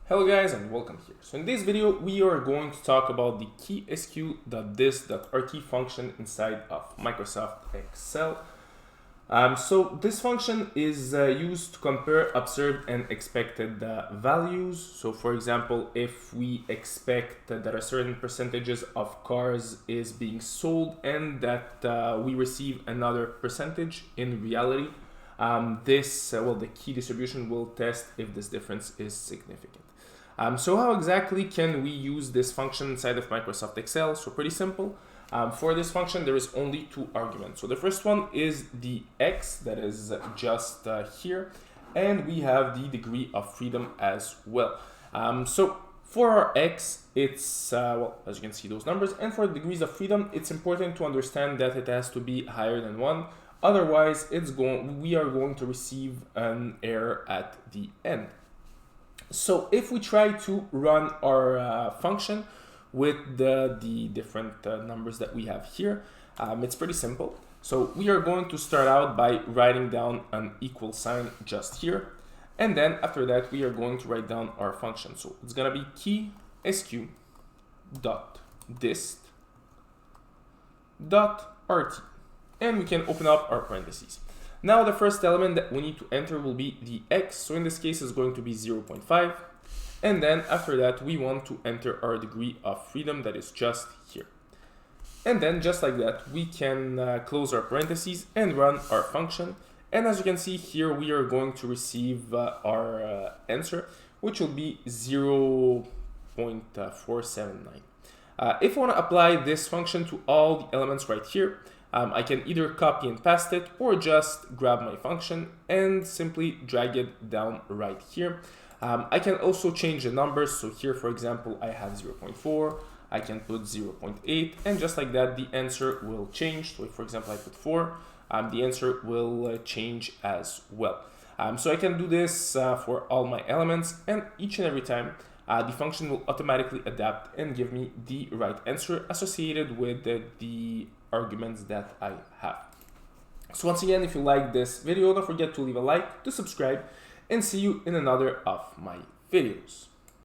Hello guys and welcome here. So in this video we are going to talk about the CHISQ.DIST.RT function inside of Microsoft Excel. So this function is used to compare observed and expected values. So for example, if we expect that a certain percentages of cars is being sold and that we receive another percentage in reality, the key distribution will test if this difference is significant. So how exactly can we use this function inside of Microsoft Excel? So pretty simple. For this function, there is only two arguments. So the first one is the x, that is just here, and we have the degree of freedom as well. So for our x, it's, as you can see those numbers, and for degrees of freedom, it's important to understand that it has to be higher than 1. Otherwise, we are going to receive an error at the end. So if we try to run our function with the different numbers that we have here, it's pretty simple. So we are going to start out by writing down an equal sign just here. And then after that, we are going to write down our function. So it's going to be CHISQ.DIST.RT. And we can open up our parentheses. Now the first element that we need to enter will be the x, so in this case it's going to be 0.5, and then after that we want to enter our degree of freedom, that is just here. And then just like that we can close our parentheses and run our function, and as you can see here we are going to receive our answer, which will be 0.479. If I want to apply this function to all the elements right here, I can either copy and paste it or just grab my function and simply drag it down right here. I can also change the numbers. So here, for example, I have 0.4, I can put 0.8, and just like that, the answer will change. So if, for example, I put 4, the answer will change as well. So I can do this for all my elements, and each and every time, the function will automatically adapt and give me the right answer associated with the arguments that I have. So once again, if you like this video, don't forget to leave a like, to subscribe, and see you in another of my videos.